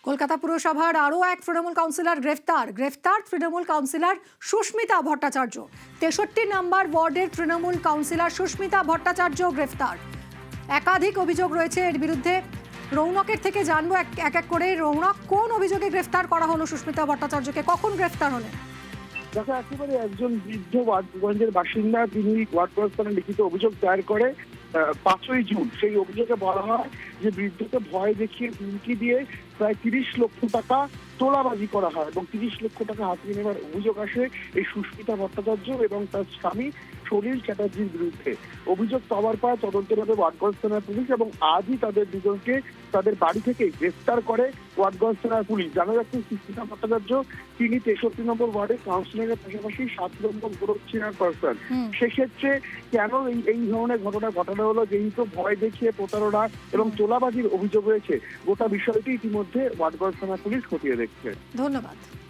কলকাতা পুরসভার আরও এক তৃণমূল কাউন্সিলর গ্রেফতার তৃণমূল কাউন্সিলর সুস্মিতা ভট্টাচার্য। 63 নম্বর ওয়ার্ডের তৃণমূল কাউন্সিলর সুস্মিতা ভট্টাচার্য গ্রেফতার। একাধিক অভিযোগ রয়েছে এর বিরুদ্ধে। রৌনকের থেকে জানবো এক এক করে। রৌনক, কোন অভিযোগে গ্রেফতার করা হলো সুস্মিতা ভট্টাচার্যকে? কখন গ্রেফতার হলেন? দেখো, একেবারে একজন বৃদ্ধ ওয়ার্ডগঞ্জের বাসিন্দা, তিনি ওয়ার্ড প্রশাসনে লিখিত অভিযোগ দায়ের করে 5ই জুন। সেই অভিযোগে বলা হয় যে বৃদ্ধকে ভয় দেখিয়ে হুমকি দিয়ে প্রায় 30 লক্ষ টাকা তোলাবাজি করা হয় এবং 30 লক্ষ টাকা হাতিয়ে নেওয়ার অভিযোগ আসে এই সুস্মিতা ভট্টাচার্য এবং তার স্বামী সলিল চ্যাটার্জির বিরুদ্ধে। অভিযোগ পাওয়ার পর তদন্তের ওয়ার্ডগঞ্জ থানার পুলিশ এবং আজই তাদের দুজনকে তাদের বাড়ি থেকে গ্রেফতার করে ওয়ার্ডগঞ্জ থানার পুলিশ। জানা যাচ্ছে সুস্মিতা ভট্টাচার্য তিনি 63 নম্বর ওয়ার্ডে কাউন্সিলরের পাশাপাশি 7 নম্বর গ্রুপ চেয়ারপারসন। সেক্ষেত্রে কেন এই ধরনের ঘটনা ঘটানো হলো, যেহেতু ভয় দেখিয়ে প্রতারণা এবং তোলাবাজির অভিযোগ রয়েছে, গোটা বিষয়টি ইতিমধ্যে ওয়ার্ডগঞ্জ থানা পুলিশ খতিয়ে দেখছে। ধন্যবাদ।